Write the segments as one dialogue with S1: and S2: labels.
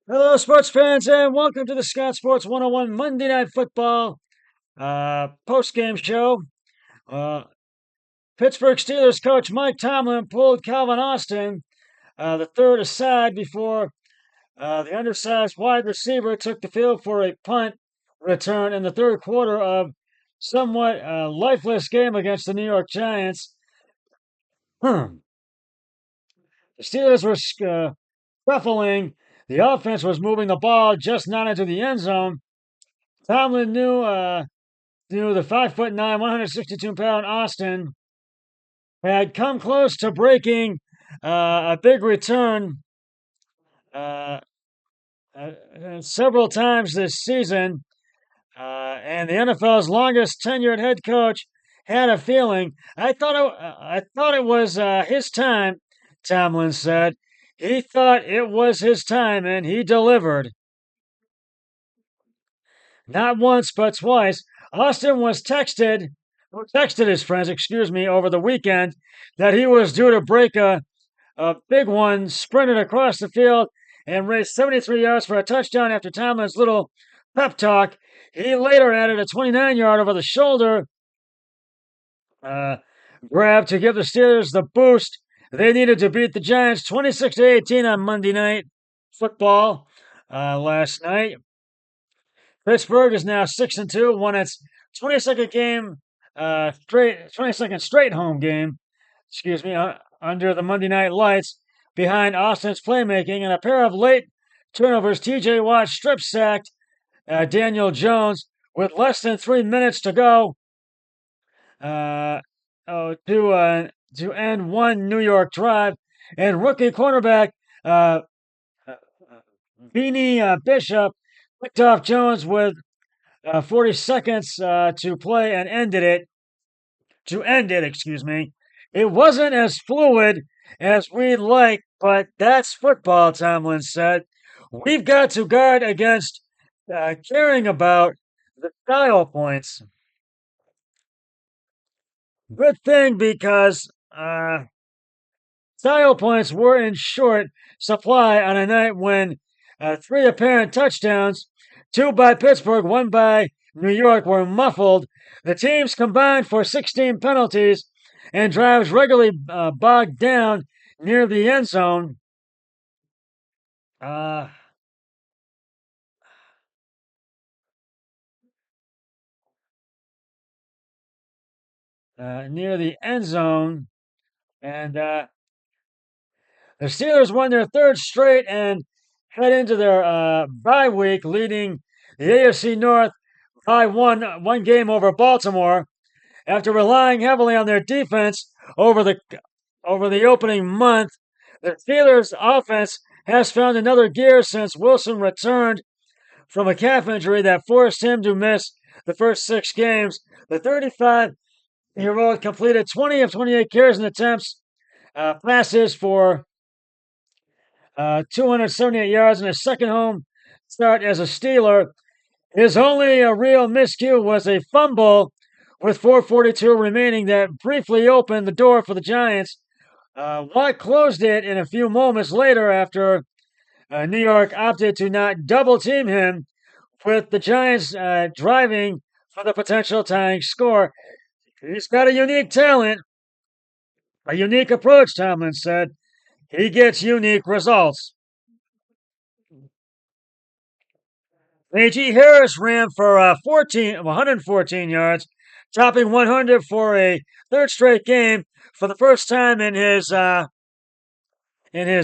S1: Hello, sports fans, and welcome to the Scott Sports 101 Monday Night Football post-game show. Uh, Pittsburgh Steelers coach Mike Tomlin pulled Calvin Austin, the third, aside before the undersized wide receiver took the field for a punt return in the third quarter of somewhat lifeless game against the New York Giants. The Steelers were scuffling. The offense was moving the ball just not into the end zone. Tomlin knew the 5'9", 162-pound Austin had come close to breaking a big return uh, several times this season, and the NFL's longest tenured head coach had a feeling. I thought it was his time. Tomlin said he thought it was his time, and he delivered. Not once, but twice. Austin texted his friends, over the weekend that he was due to break a big one, sprinted across the field, and raced 73 yards for a touchdown after Tomlin's little pep talk. He later added a 29-yard over the shoulder uh, grab to give the Steelers the boost they needed to beat the Giants 26-18 on Monday Night Football last night. Pittsburgh is now 6-2, won its 22nd game straight, 22nd straight home game. Under the Monday Night Lights, behind Austin's playmaking and a pair of late turnovers. T.J. Watt strip sacked Daniel Jones with less than 3 minutes to go uh, to end one New York drive, and rookie cornerback uh, Beanie Bishop picked off Jones with 40 seconds to play and ended it. To end it, It wasn't as fluid as we'd like, but that's football, Tomlin said. We've got to guard against caring about the style points. Good thing because style points were in short supply on a night when three apparent touchdowns, two by Pittsburgh, one by New York, were muffled. The teams combined for 16 penalties and drives regularly bogged down near the end zone. Uh, Near the end zone, and the Steelers won their third straight and head into their bye week, leading the AFC North by one game over Baltimore. After relying heavily on their defense over the opening month, the Steelers' offense has found another gear since Wilson returned from a calf injury that forced him to miss the first 6 games. The 35-year-old completed 20 of 28 carries and attempts, passes for 278 yards in his second home start as a Steeler. His only real miscue was a fumble with 4:42 remaining that briefly opened the door for the Giants. Watt closed it in a few moments later after New York opted to not double team him, with the Giants driving for the potential tying score. He's got a unique talent, a unique approach, Tomlin said. He gets unique results. A.G. Harris ran for 114 yards, topping 100 for a third straight game for the first time in his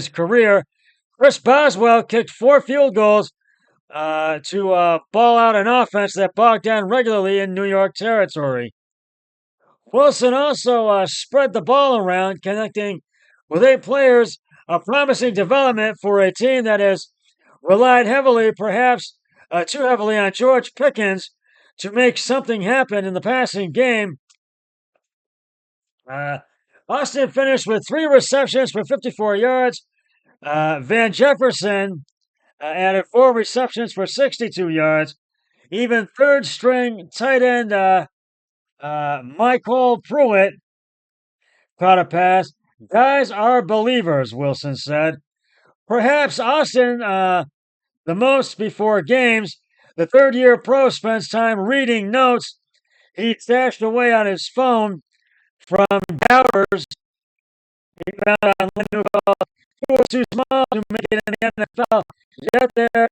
S1: career. Chris Boswell kicked 4 field goals to ball out an offense that bogged down regularly in New York territory. Wilson also spread the ball around, connecting with 8 players, a promising development for a team that has relied heavily, perhaps too heavily, on George Pickens to make something happen in the passing game. Austin finished with 3 receptions for 54 yards. Van Jefferson added 4 receptions for 62 yards. Even third string tight end Michael Pruitt caught a pass. Guys are believers, Wilson said. Perhaps Austin the most before games. The third-year pro spends time reading notes he stashed away on his phone from doubters he found online who called he was too small to make it in the NFL. Yet there,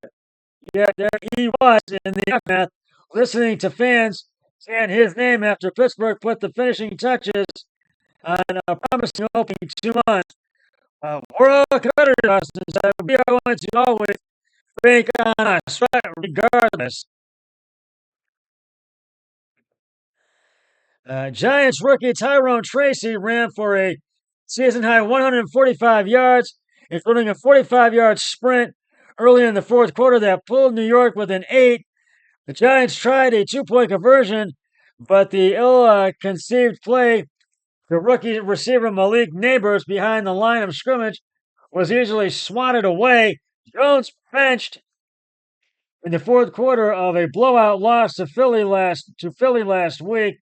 S1: yet there he was in the aftermath, listening to fans chant his name after Pittsburgh put the finishing touches on a promising opening 2 months. We're all competitors, Austin said. We are going to always bank on us, right, regardless. Giants rookie Tyrone Tracy ran for a season high 145 yards, including a 45-yard sprint early in the fourth quarter that pulled New York within 8. The Giants tried a 2-point conversion, but the ill-conceived play to rookie receiver Malik Neighbors behind the line of scrimmage was easily swatted away. Jones benched in the fourth quarter of a blowout loss to Philly last week.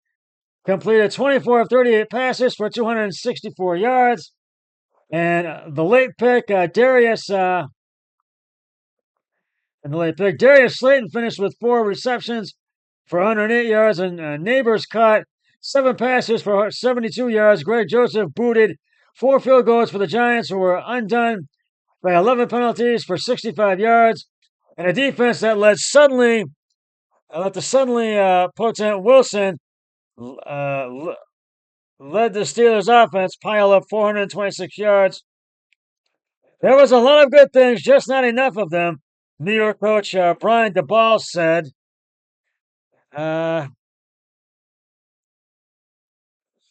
S1: Completed 24 of 38 passes for 264 yards. And the late pick, Darius Slayton finished with 4 receptions for 108 yards, and Neighbors caught 7 passes for 72 yards. Greg Joseph booted 4 field goals for the Giants, who were undone by 11 penalties for 65 yards, and a defense that let the suddenly potent Wilson led the Steelers' offense pile up 426 yards. There was a lot of good things, just not enough of them, New York coach Brian DeBall said.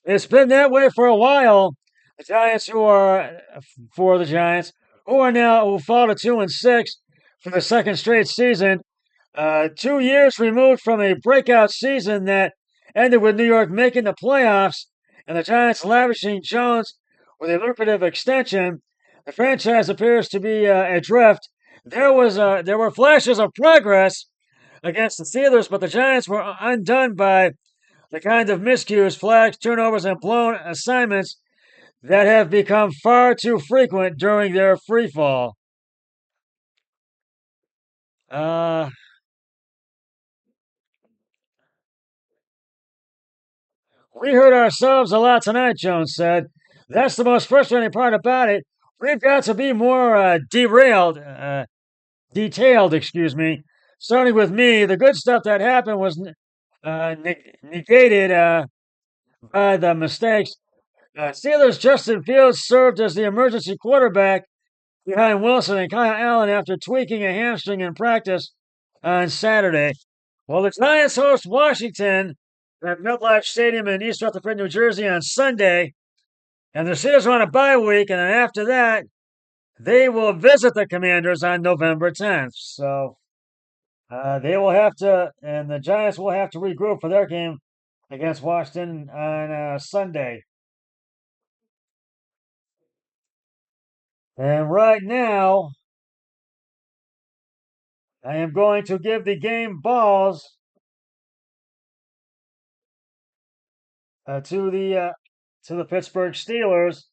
S1: It's been that way for a while. The Giants, who fall to 2-6 for the second straight season, 2 years removed from a breakout season that ended with New York making the playoffs and the Giants lavishing Jones with a lucrative extension. The franchise appears to be adrift. There were flashes of progress against the Steelers, but the Giants were undone by the kind of miscues, flags, turnovers, and blown assignments that have become far too frequent during their free fall. We hurt ourselves a lot tonight, Jones said. That's the most frustrating part about it. We've got to be more detailed, excuse me. Starting with me, the good stuff that happened was negated by the mistakes. Steelers' Justin Fields served as the emergency quarterback behind Wilson and Kyle Allen after tweaking a hamstring in practice on Saturday. Well, the Giants host Washington at MetLife Stadium in East Rutherford, New Jersey on Sunday, and the Steelers are on a bye week, and then after that, they will visit the Commanders on November 10th. So the Giants will have to regroup for their game against Washington on Sunday. And right now, I am going to give the game balls to the Pittsburgh Steelers.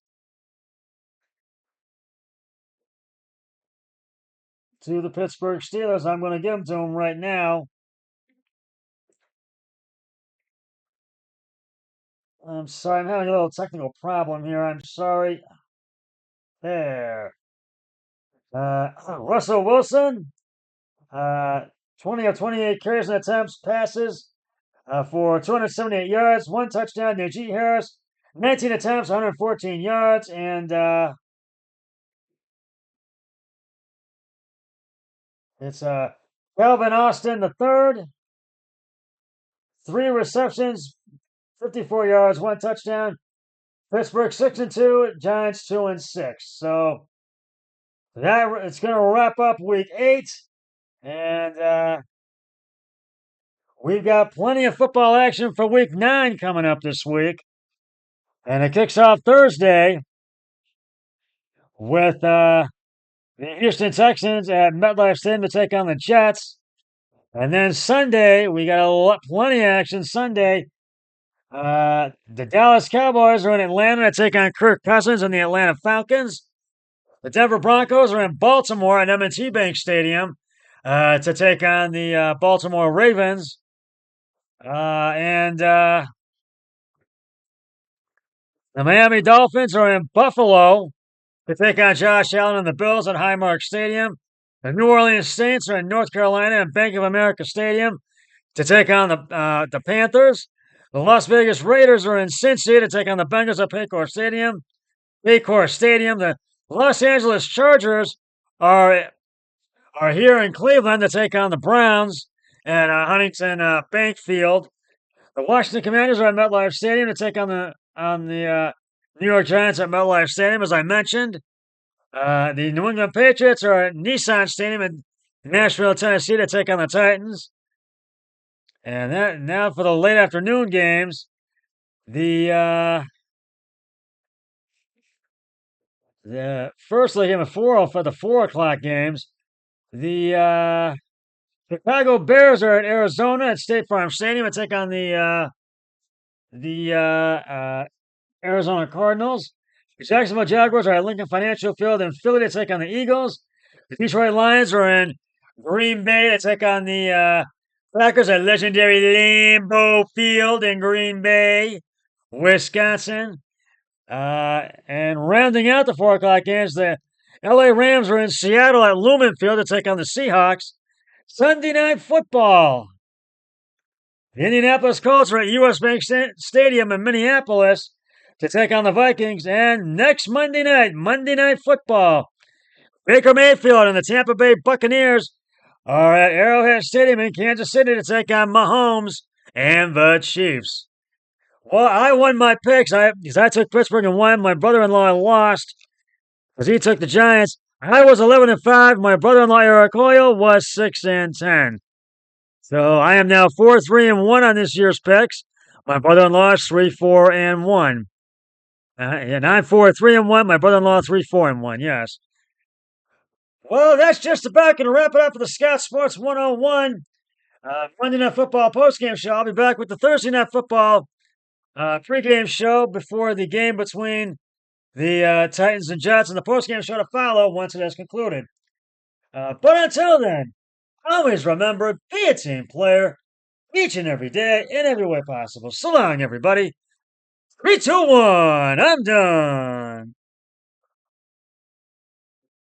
S1: To the Pittsburgh Steelers, I'm going to give them to them right now. I'm sorry, I'm having a little technical problem here. I'm sorry. There. Russell Wilson, 20 of 28 carries and attempts, passes for 278 yards, 1 touchdown. Najee Harris, 19 attempts, 114 yards, and it's Calvin Austin the third, 3 receptions, 54 yards, 1 touchdown. Pittsburgh 6-2, Giants 2-6. So it's going to wrap up Week 8, and we've got plenty of football action for Week 9 coming up this week, and it kicks off Thursday with the Houston Texans at MetLife Stadium to take on the Jets, and then Sunday we got plenty of action. Sunday, the Dallas Cowboys are in Atlanta to take on Kirk Cousins and the Atlanta Falcons. The Denver Broncos are in Baltimore at M&T Bank Stadium to take on the Baltimore Ravens. And the Miami Dolphins are in Buffalo to take on Josh Allen and the Bills at Highmark Stadium. The New Orleans Saints are in North Carolina at Bank of America Stadium to take on the Panthers. The Las Vegas Raiders are in Cincy to take on the Bengals at Paycor Stadium. The Los Angeles Chargers are are here in Cleveland to take on the Browns at Huntington Bank Field. The Washington Commanders are at MetLife Stadium to take on the New York Giants at MetLife Stadium, as I mentioned. The New England Patriots are at Nissan Stadium in Nashville, Tennessee, to take on the Titans. And that now for the late afternoon games. The first game of for the 4 o'clock games. The Chicago Bears are at Arizona at State Farm Stadium to take on the Arizona Cardinals. The Jacksonville Jaguars are at Lincoln Financial Field in Philly to take on the Eagles. The Detroit Lions are in Green Bay to take on the Packers at legendary Lambeau Field in Green Bay, Wisconsin. And rounding out the 4 o'clock games, the LA Rams are in Seattle at Lumen Field to take on the Seahawks. Sunday Night Football. The Indianapolis Colts are at US Bank Stadium in Minneapolis to take on the Vikings. And next Monday Night Football, Baker Mayfield and the Tampa Bay Buccaneers are at Arrowhead Stadium in Kansas City to take on Mahomes and the Chiefs. Well, I won my picks. Because I took Pittsburgh and won. My brother-in-law lost because he took the Giants. I was 11-5. My brother-in-law Eric Hoyle was 6-10. So I am now 4-3-1 on this year's picks. My brother-in-law is 3-4-1. And I'm 4-3-1. My brother-in-law 3-4-1. Yes. Well, that's just about going to wrap it up for the Scout Sports 101 Monday Night Football postgame show. I'll be back with the Thursday Night Football pregame show before the game between the Titans and Jets, and the postgame show to follow once it has concluded. But until then, always remember, be a team player each and every day in every way possible. So long, everybody. 3, 2, 1. I'm done.